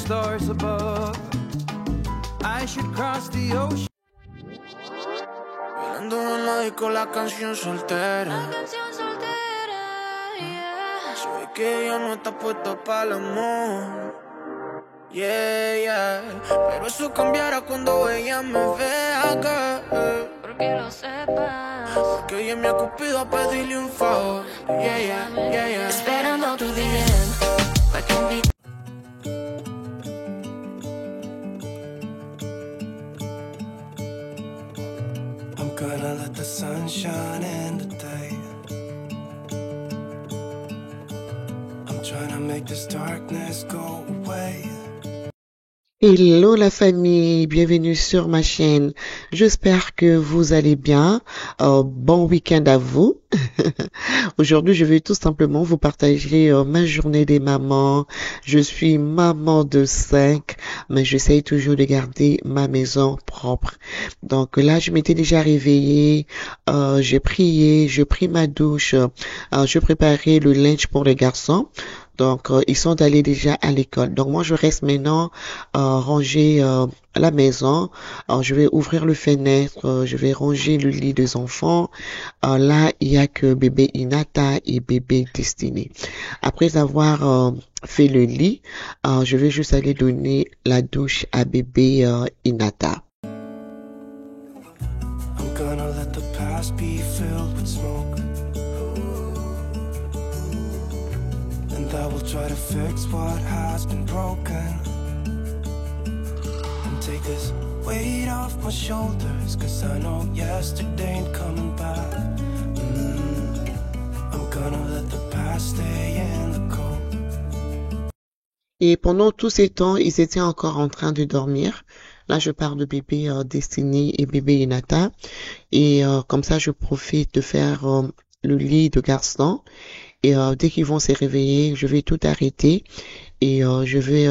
stars above. I should cross the ocean. Bailando en la disco la canción soltera. La canción soltera, yeah. Se ve que ella no está puesta para el amor. Yeah, yeah. Pero eso cambiará cuando ella me vea, girl. Porque lo sepas. Porque ella me ha cupido a pedirle un favor. Yeah, yeah, yeah, yeah. Esperando tu DM pa' que invite. I'm gonna let the sun shine in today. I'm trying to make this darkness go away. Hello la famille, bienvenue sur ma chaîne. J'espère que vous allez bien. Bon week-end à vous. Aujourd'hui, je vais tout simplement vous partager ma journée des mamans. Je suis maman de 5, mais j'essaye toujours de garder ma maison propre. Donc là, je m'étais déjà réveillée, j'ai prié, je pris ma douche, je préparais le linge pour les garçons. Donc, ils sont allés déjà à l'école. Donc, moi, je reste maintenant ranger la maison. Alors, je vais ouvrir le fenêtre. Je vais ranger le lit des enfants. Là, il y a que bébé Inata et bébé Destiné. Après avoir fait le lit, je vais juste aller donner la douche à bébé Inata. I'm gonna let the past be filled with smoke. I will try to fix what has been broken and take this weight off my shoulders, cause I know yesterday ain't coming back. I'm gonna let the past stay in the cold. Et pendant tous ces temps, ils étaient encore en train de dormir. Là, je parle de bébé Destiné et bébé Inata. Et comme ça, je profite de faire le lit de garçon. Et dès qu'ils vont se réveiller, je vais tout arrêter et je vais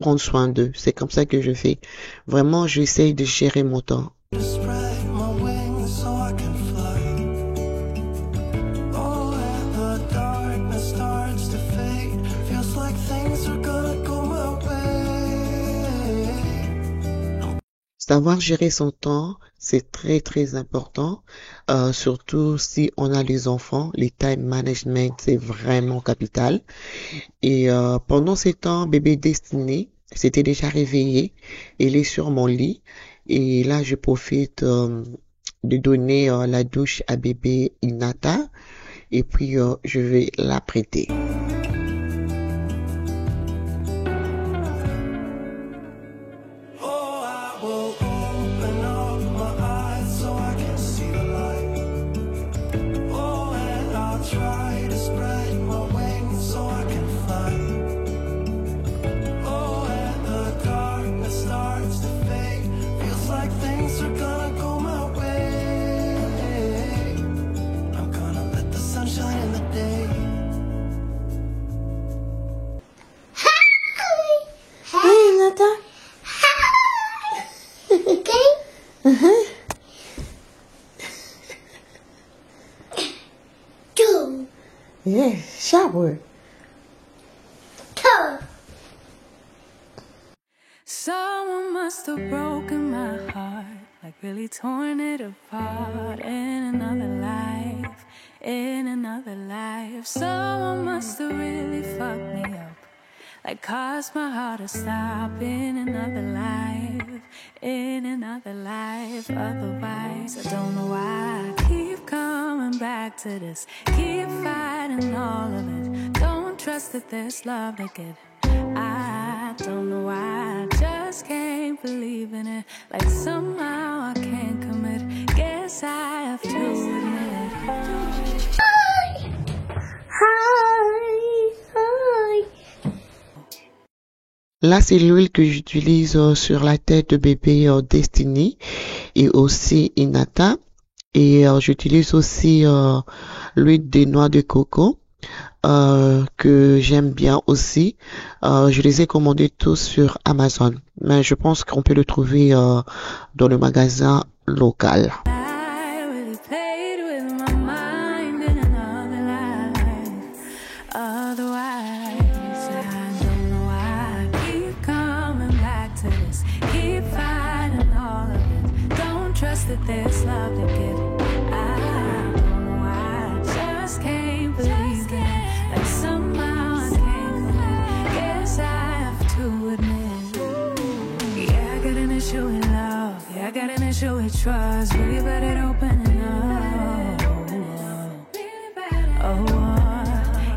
prendre soin d'eux. C'est comme ça que je fais. Vraiment, j'essaye de gérer mon temps. Savoir gérer son temps, c'est très très important, surtout si on a les enfants. Les time management, c'est vraiment capital. Et pendant ces temps, bébé Destiné s'était déjà réveillé. Il est sur mon lit. Et là, je profite de donner la douche à bébé Inata. Et puis, je vais la prêter. Yeah, shower. Someone must have broken my heart, like really torn it apart. In another life, in another life. Someone must have really fucked me up, like caused my heart to stop. In another life, in another life. Otherwise, I don't know why I keep coming back to this. Keep fighting all of it. Don't trust that there's love to get. I don't know why I just can't believe in it. Like somehow I can't commit. Guess I have to admit. Hi! Hi! Hi! Là, c'est l'huile que j'utilise sur la tête de bébé Destiné et aussi Inata. Et j'utilise aussi l'huile des noix de coco que j'aime bien aussi. Je les ai commandés tous sur Amazon. Mais je pense qu'on peut le trouver dans le magasin local. trust that there's love to give. I don't know why, I just can't believe it. Like somehow I can't believe. Guess I have to admit, yeah, I got an issue with love. Yeah, I got an issue with trust. Really bad at opening up.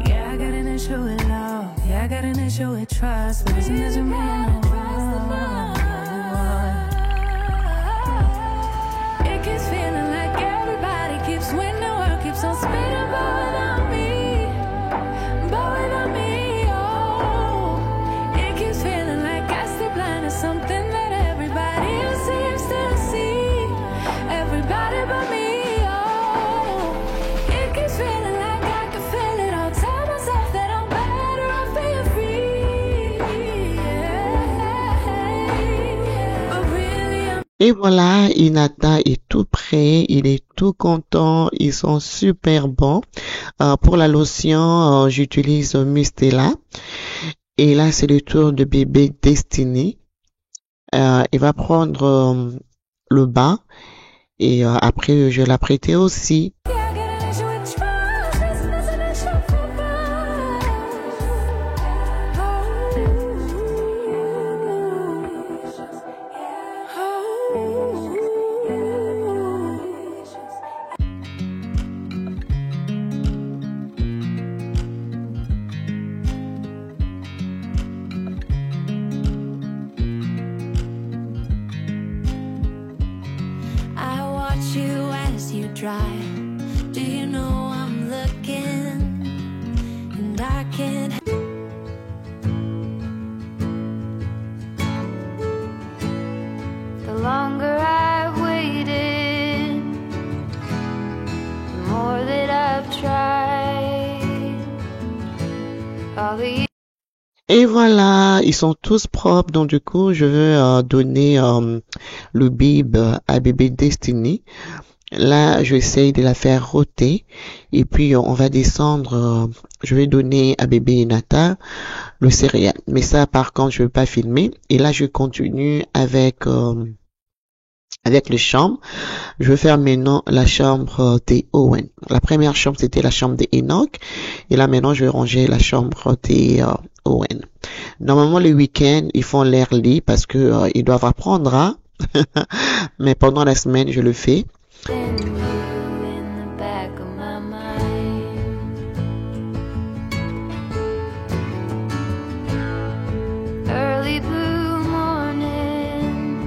Yeah, I got an issue with love. Yeah, I got an issue with trust. But it doesn't mean no more. It keeps feeling like everybody keeps winning. The world keeps on spinning, but without me. But without me, oh. It keeps feeling like I stay blind to something that everybody else seems to see. Everybody but me, oh. It keeps feeling like I can feel it all. Tell myself that I'm better off being free. But really I'm Et voilà, Inata est tout prêt, il est tout content, ils sont super bons. Pour la lotion, j'utilise Mustela. Et là, c'est le tour de bébé Destiny. Il va prendre le bain et après, je vais l'apprêter aussi. Yeah, I got an issue with trust. This is an issue for I watch you as you drive. Do you know I'm looking? And I can't. The longer I've waited, the more that I've tried. All the Et voilà, ils sont tous propres. Donc du coup, je vais donner le bib à bébé Destiny. Là, je vais essayer de la faire rôter. Et puis, on va descendre. Je vais donner à bébé Nata le céréal. Mais ça, par contre, je vais pas filmer. Et là, je continue avec les chambres. Je vais faire maintenant la chambre des Owen. La première chambre, c'était la chambre des Enoch. Et là, maintenant, je vais ranger la chambre des Owen. Normalement, le week-end, ils font leur lit parce que ils doivent apprendre, hein. Mais pendant la semaine, je le fais. been you in the back of my mind. Early blue morning,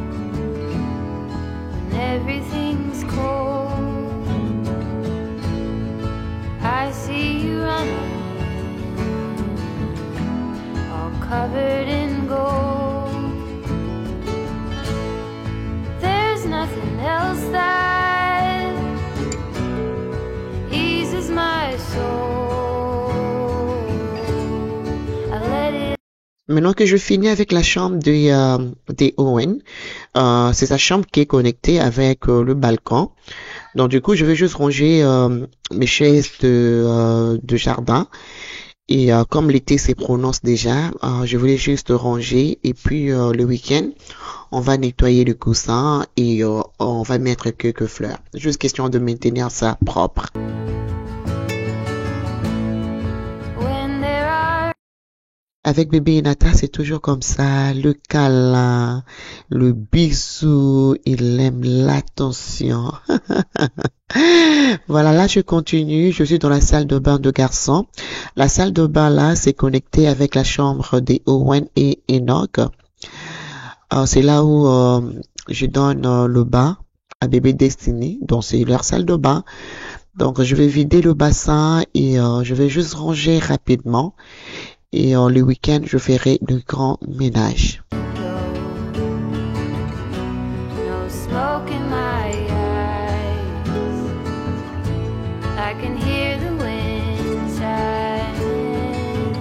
when everything's cold, I see you running, all covered in gold. There's nothing else that eases my soul. I let it. Maintenant que je finis avec la chambre des Owen, c'est sa chambre qui est connectée avec le balcon. Donc du coup, je vais juste ranger mes chaises de jardin. Et comme l'été se prononce déjà, je voulais juste ranger. Et puis le week-end, on va nettoyer le coussin et on va mettre quelques fleurs. Juste question de maintenir ça propre. When there are Avec bébé Nata, c'est toujours comme ça, le câlin, le bisou, il aime l'attention. Voilà, là je continue, je suis dans la salle de bain de garçon. La salle de bain là, c'est connecté avec la chambre des Owen et Enoch. C'est là où je donne le bain à bébé Destiny, donc c'est leur salle de bain. Donc je vais vider le bassin et je vais juste ranger rapidement. Et le week-end, je ferai le grand ménage. no smoke in my eyes, I can hear the wind chiming.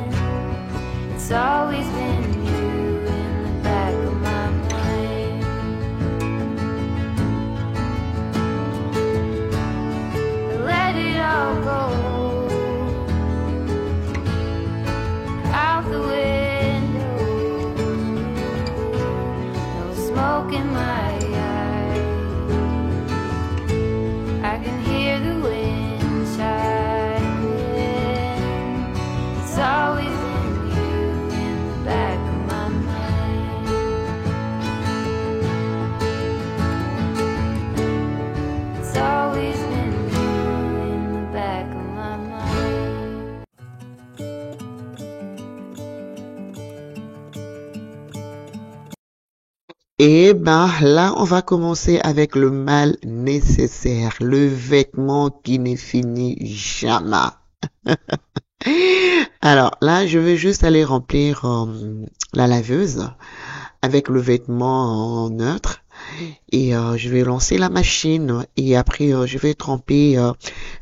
It's always been you in the back of my mind. Let it all go out the window. No smoke in my eyes, Et ben là, on va commencer avec le mal nécessaire, le vêtement qui ne finit jamais. Alors là, je vais juste aller remplir la laveuse avec le vêtement neutre et je vais lancer la machine et après je vais tremper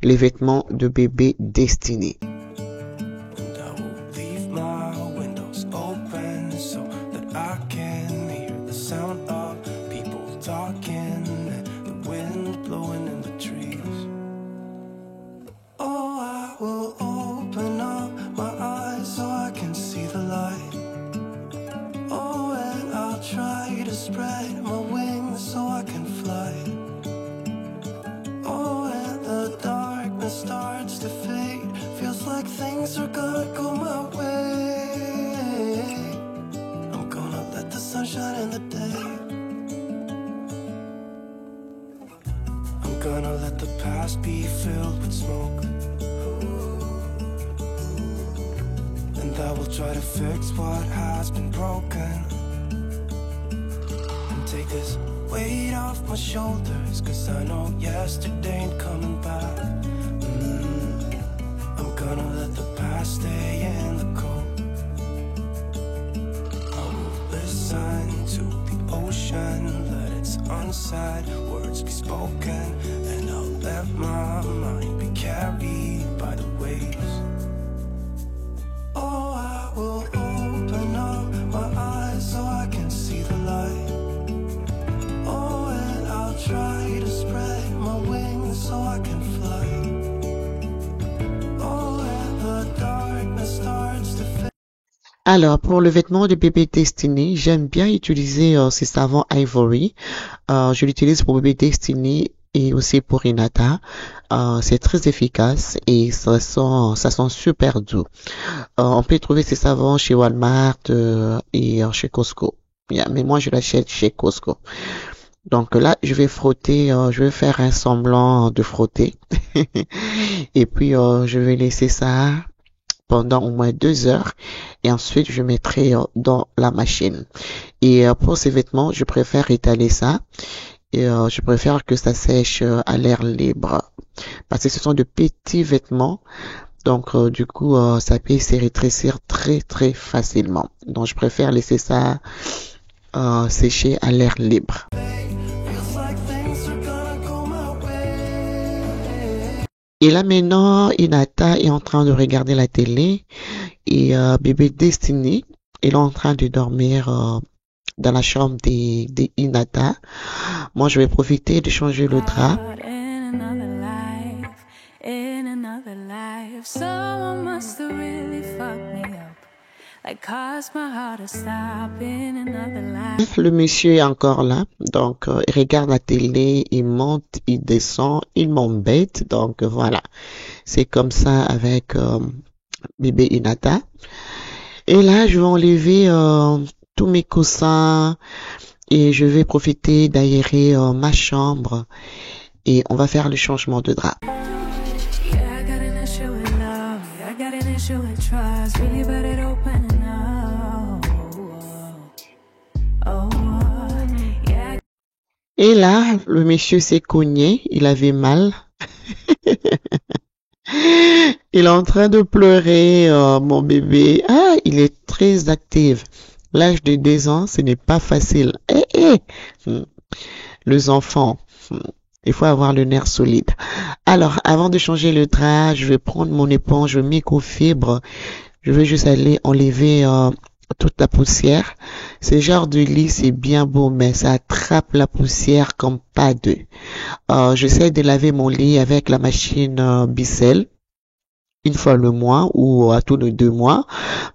les vêtements de bébé Destiny. And I will leave my windows open so that I can hear the sound of people talking and the wind blowing in the trees. Oh, I will open up my eyes so I can see the light. Oh, and I'll try to spread my wings so I can fly. Oh, and the darkness starts to fade. Feels like things are gonna go my way. I'm gonna let the sun shine in the day. I'm gonna let the past be filled with smoke. And I will try to fix what has been broken. And take this weight off my shoulders, 'cause I know yesterday ain't coming back. I'm gonna let the past stay in the cold. I will listen to the ocean, let its unsaid words be spoken. And I'll let my mind be carried by the waves. Oh, I will open up my eyes so I can see the light. Oh, and I'll try to spread my wings so I can fly. Oh, and the darkness starts to fade. Alors, pour le vêtement de bébé Destiny, j'aime bien utiliser ces savons Ivory. Je l'utilise pour bébé Destiny et aussi pour Hinata. C'est très efficace et ça sent super doux. On peut trouver ces savons chez Walmart et chez Costco. Yeah, mais moi, je l'achète chez Costco. Donc là, je vais frotter, je vais faire un semblant de frotter. Et puis, je vais laisser ça pendant au moins 2 heures et ensuite je mettrai dans la machine. Et pour ces vêtements, je préfère étaler ça et je préfère que ça sèche à l'air libre parce que ce sont de petits vêtements. Donc du coup, ça peut se rétrécir très très facilement. Donc je préfère laisser ça sécher à l'air libre. Feels like things are gonna go my way. Et là maintenant, Hinata est en train de regarder la télé et bébé Destiny, il est en train de dormir dans la chambre des Hinata. Moi, je vais profiter de changer le drap. In another life, someone must have really fucked me up, like caused my heart to stop in another life. Le monsieur est encore là, donc il regarde la télé, il monte, il descend, il m'embête, donc voilà. C'est comme ça avec bébé Hinata. Et là, je vais enlever tous mes coussins et je vais profiter d'aérer ma chambre et on va faire le changement de drap. Yeah, I got an issue with love. I got an issue with trust. Really bad at opening up. Oh, yeah. Et là, le monsieur s'est cogné, il avait mal. Il est en train de pleurer, mon bébé. Ah, il est très actif. L'âge de 2 ans, ce n'est pas facile. Les enfants, il faut avoir le nerf solide. Alors, avant de changer le drap, je vais prendre mon éponge microfibre. Je vais juste aller enlever toute la poussière. Ce genre de lit, c'est bien beau, mais ça attrape la poussière comme pas deux. J'essaie de laver mon lit avec la machine Bissell une fois le mois ou à tous les 2 mois,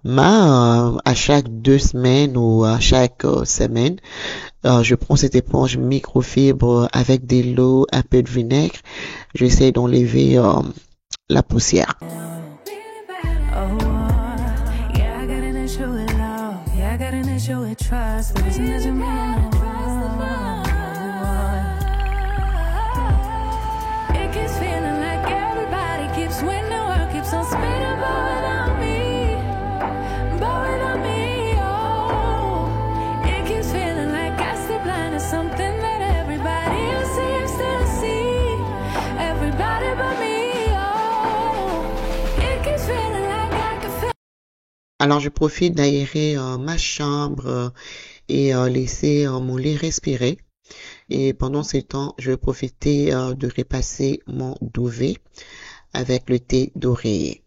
mais à chaque 2 semaines ou à chaque semaine, je prends cette éponge microfibre avec de l'eau, un peu de vinaigre. J'essaie d'enlever la poussière. Oh, yeah, I got an issue with love. Yeah, I got an issue with trust. Losing doesn't mean I'm wrong. It keeps feeling like everybody keeps winning, the world keeps on spinning, but without me, oh. It keeps feeling like I still Alors, je profite d'aérer ma chambre et laisser mon lit respirer. Et pendant ce temps, je vais profiter de repasser mon duvet avec le thé d'oreiller.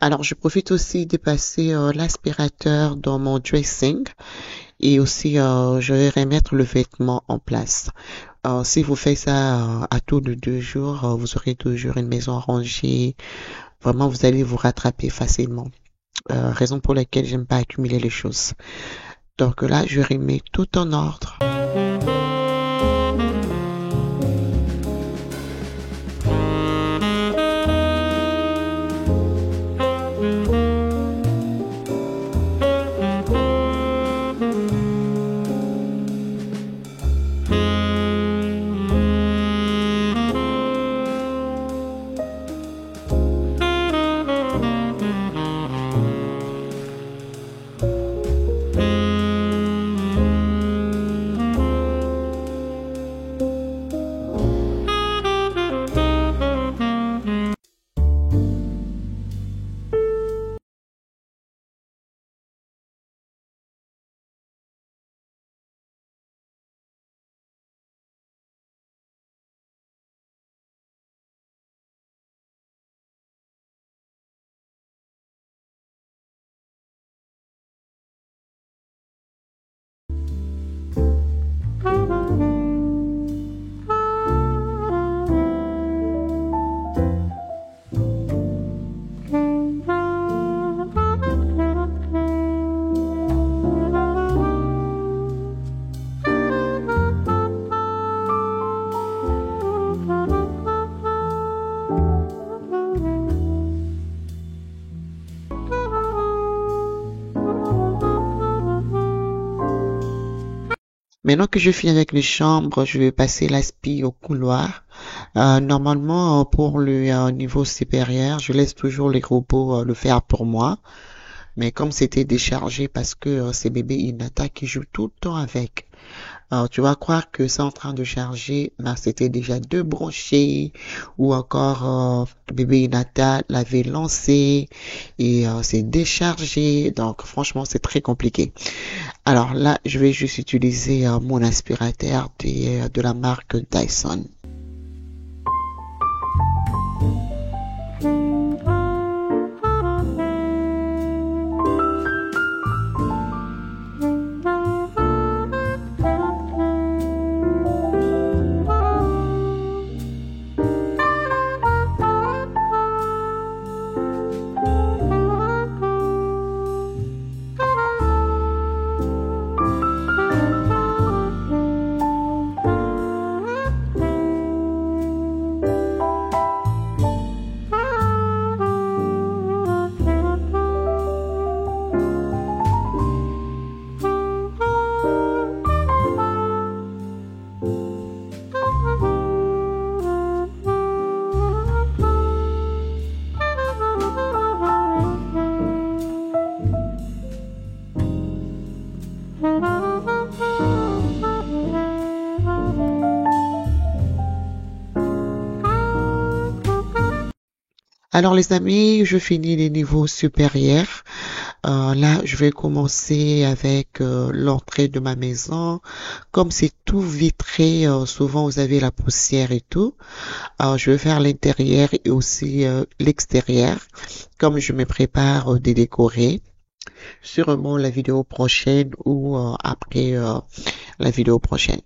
Alors, je profite aussi de passer l'aspirateur dans mon dressing et aussi je vais remettre le vêtement en place. Si vous faites ça à tous les 2 jours, vous aurez toujours une maison rangée. Vraiment, vous allez vous rattraper facilement. Raison pour laquelle j'aime pas accumuler les choses. Donc là, je remets tout en ordre. Maintenant que je finis avec les chambres, je vais passer l'aspi au couloir. Normalement, pour le niveau supérieur, je laisse toujours les robots le faire pour moi. Mais comme c'était déchargé parce que c'est bébé Inata qui joue tout le temps avec, Alors, tu vas croire que c'est en train de charger, mais c'était déjà débranché ou encore bébé Inata l'avait lancé et c'est déchargé. Donc, franchement, c'est très compliqué. Alors là, je vais juste utiliser mon aspirateur de la marque Dyson. Alors les amis, je finis les niveaux supérieurs. Là, je vais commencer avec l'entrée de ma maison. Comme c'est tout vitré, souvent vous avez la poussière et tout. Je vais faire l'intérieur et aussi l'extérieur. Comme je me prépare de décorer. Sûrement la vidéo prochaine ou après la vidéo prochaine.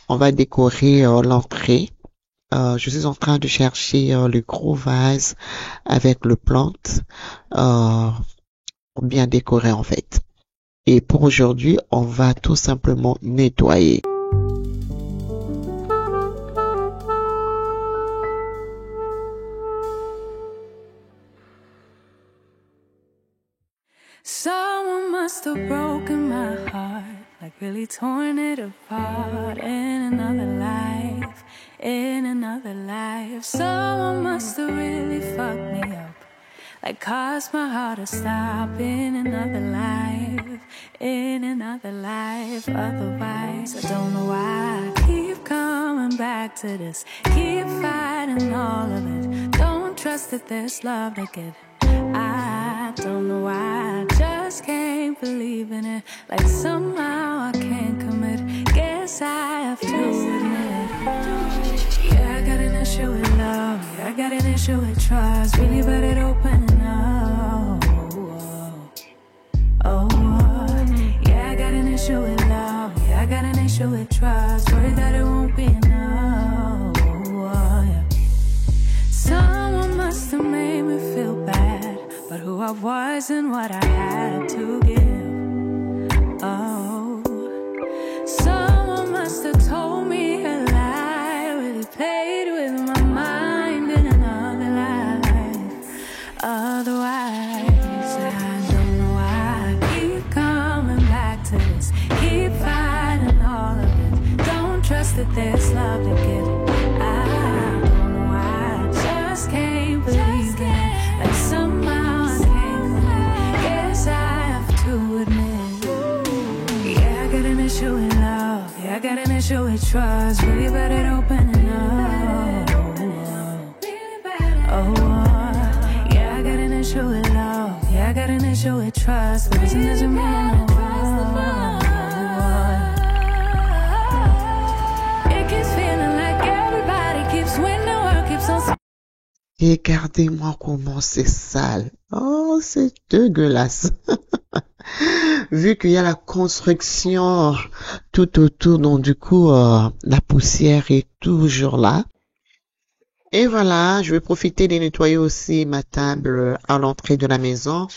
On va décorer l'entrée. Je suis en train de chercher le gros vase avec le plante pour bien décorer en fait. Et pour aujourd'hui, on va tout simplement nettoyer. Someone must have broken my heart, like really torn it apart in another life, in another life. Someone must have really fucked me up, like caused my heart to stop in another life, in another life. Otherwise, I don't know why I keep coming back to this, keep fighting all of it. Don't trust that there's love to get. I don't know why, I just can't believe in it. Like somehow I can't commit. Guess I have to admit. Yeah, I got an issue with love. Yeah, I got an issue with trust. Really bad at opening up. Yeah, I got an issue with love. Yeah, I got an issue with trust. Worried that it won't be enough. Yeah. Someone must have made me feel bad, but who I was and what I had to give. Oh, someone must have told me a lie, really played with my mind in another life. Otherwise, I don't know why I keep coming back to this, keep fighting all of it. Don't trust that there's love to give. I don't know why, I just can't believe it. Like somehow I can't. Guess I have to admit. Yeah, I got an issue with love. Yeah, I got an issue with trust. Really bad at opening up. Yeah, I got an issue with love. Yeah, I got an issue with trust. But it doesn't mean no. It keeps feeling like everybody keeps winning, the world keeps on. Regardez-moi comment c'est sale. Oh, c'est dégueulasse. Vu qu'il y a la construction tout autour, donc du coup, la poussière est toujours là. Et voilà, je vais profiter de nettoyer aussi ma table à l'entrée de la maison.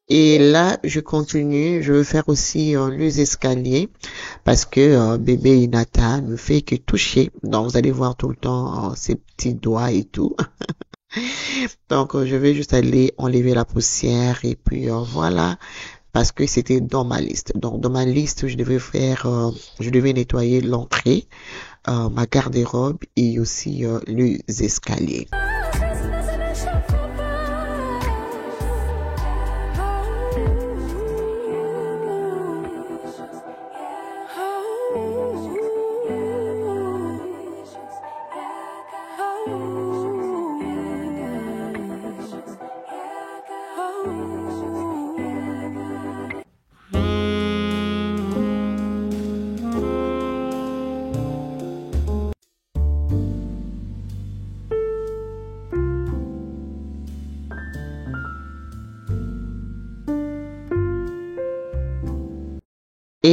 Et là, je continue. Je vais faire aussi les escaliers parce que bébé Inata ne fait que toucher. Donc, vous allez voir tout le temps ses petits doigts et tout. Donc, je vais juste aller enlever la poussière et puis voilà. Parce que c'était dans ma liste. Donc, dans ma liste, je devais nettoyer l'entrée, ma garde-robe et aussi les escaliers.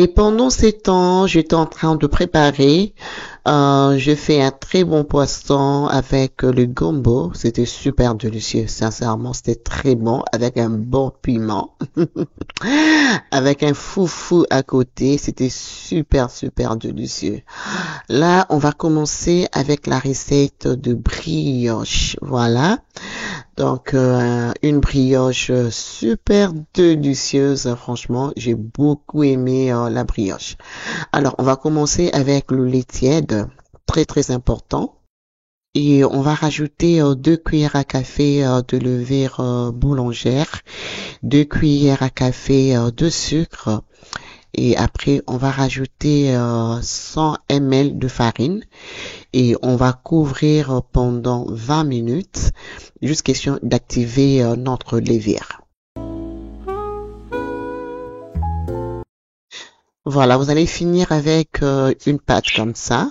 Et pendant ces temps, j'étais en train de préparer. Je fais un très bon poisson avec le gombo. C'était super délicieux. Sincèrement, c'était très bon avec un bon piment. Avec un foufou à côté. C'était super, super délicieux. Là, on va commencer avec la recette de brioche. Voilà. Donc, une brioche super délicieuse. Franchement, j'ai beaucoup aimé la brioche. Alors, on va commencer avec le lait tiède, très très important. Et on va rajouter 2 cuillères à café de levure boulangère, 2 cuillères à café de sucre. Et après, on va rajouter 100 ml de farine et on va couvrir pendant 20 minutes jusqu'à question d'activer notre levure. Voilà, vous allez finir avec une pâte comme ça.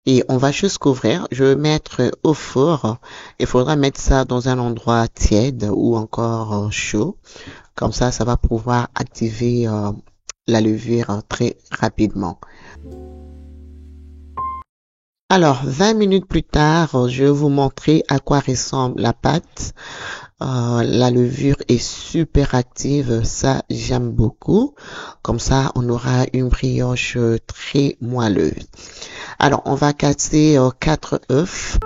Et on va juste couvrir. Je vais mettre au four. Il faudra mettre ça dans un endroit tiède ou encore chaud. Comme ça va pouvoir activer la levure très rapidement. Alors, 20 minutes plus tard, je vais vous montrer à quoi ressemble la pâte. La levure est super active, ça j'aime beaucoup. Comme ça, on aura une brioche très moelleuse. Alors, on va casser 4 œufs.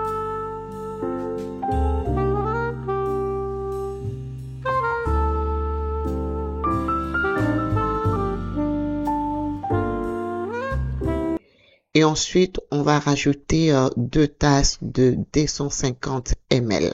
Et ensuite, on va rajouter 2 tasses de 250 ml.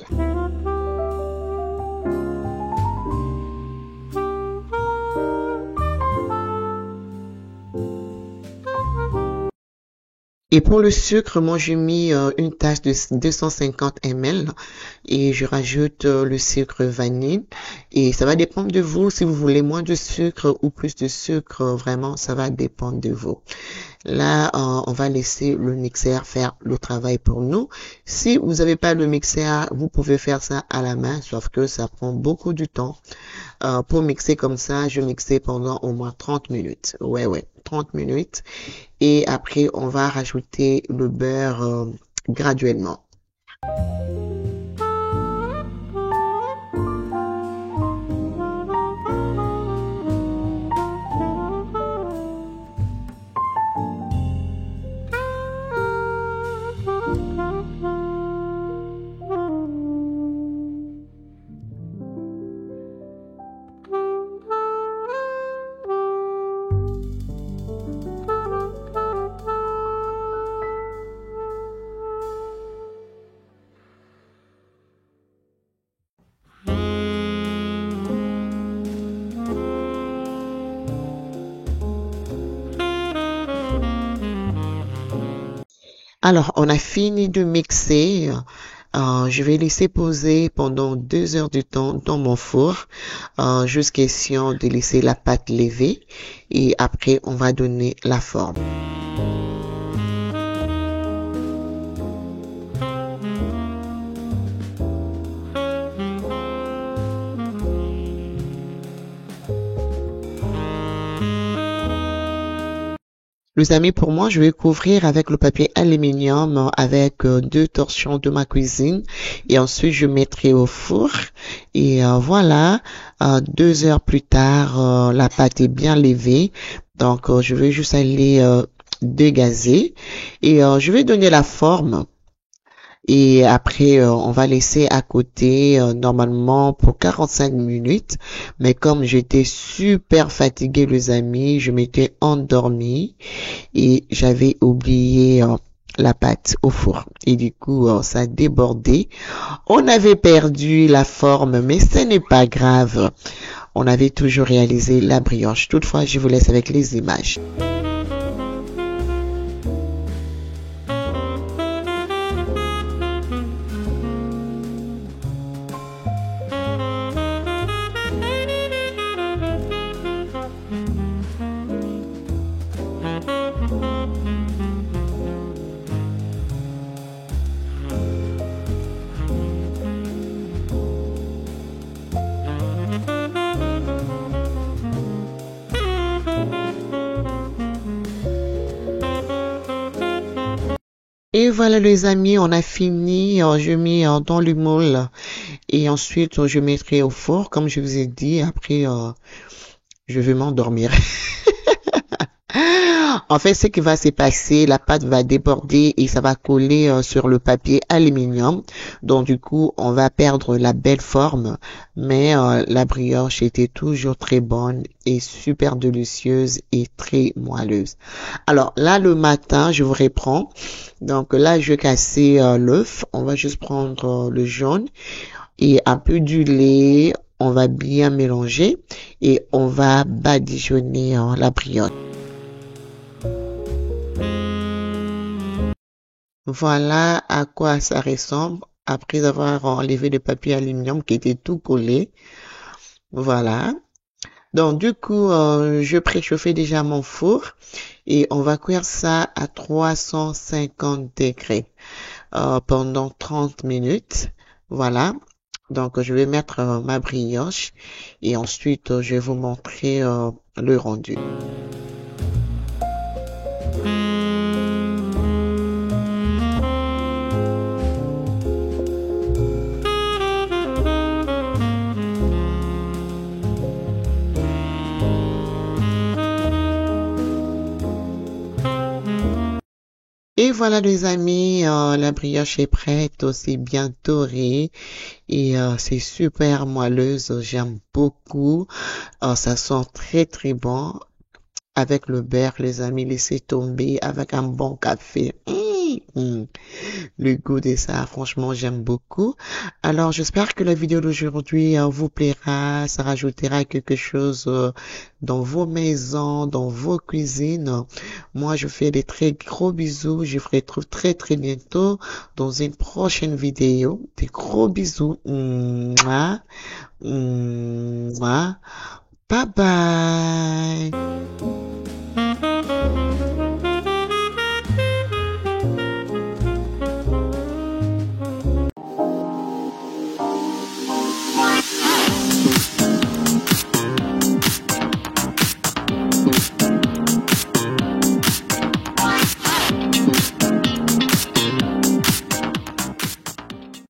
Et pour le sucre, moi j'ai mis une tasse de 250 ml et je rajoute le sucre vanille. Et ça va dépendre de vous si vous voulez moins de sucre ou plus de sucre. Vraiment, ça va dépendre de vous. Là, on va laisser le mixeur faire le travail pour nous. Si vous n'avez pas le mixeur, vous pouvez faire ça à la main, sauf que ça prend beaucoup de temps. Pour mixer comme ça, je mixais pendant au moins 30 minutes. Ouais, 30 minutes. Et après, on va rajouter le beurre graduellement. Alors, on a fini de mixer. Je vais laisser poser pendant 2 heures de temps dans mon four, jusqu'à question de laisser la pâte lever. Et après, on va donner la forme. Les amis, pour moi, je vais couvrir avec le papier aluminium avec 2 torchons de ma cuisine et ensuite je mettrai au four et voilà, 2 heures plus tard, la pâte est bien levée, donc je vais juste aller dégazer et je vais donner la forme. Et après, on va laisser à côté normalement pour 45 minutes. Mais comme j'étais super fatiguée, les amis, je m'étais endormie et j'avais oublié la pâte au four. Et du coup, ça a débordé. On avait perdu la forme, mais ce n'est pas grave. On avait toujours réalisé la brioche. Toutefois, je vous laisse avec les images. Et voilà les amis, on a fini. Je mets dans le moule et ensuite je mettrai au four comme je vous ai dit. Après, je vais m'endormir. En fait, ce qui va se passer, la pâte va déborder et ça va coller sur le papier aluminium. Donc du coup, on va perdre la belle forme, mais la brioche était toujours très bonne et super délicieuse et très moelleuse. Alors là, le matin, je vous reprends. Donc là, je vais casser l'œuf. On va juste prendre le jaune et un peu du lait. On va bien mélanger et on va badigeonner la brioche. Voilà à quoi ça ressemble après avoir enlevé le papier aluminium qui était tout collé. Voilà. Donc du coup, je préchauffais déjà mon four et on va cuire ça à 350 degrés pendant 30 minutes. Voilà. Donc je vais mettre ma brioche et ensuite je vais vous montrer le rendu. Et voilà les amis, la brioche est prête, c'est bien doré et c'est super moelleuse, j'aime beaucoup. Ça sent très très bon. Avec le beurre, les amis, laissez tomber avec un bon café. Le goût de ça, franchement, j'aime beaucoup. Alors, j'espère que la vidéo d'aujourd'hui vous plaira. Ça rajoutera quelque chose dans vos maisons, dans vos cuisines. Moi, je fais des très gros bisous. Je vous retrouve très très bientôt dans une prochaine vidéo. Des gros bisous. Mouah. Mouah. Bye bye.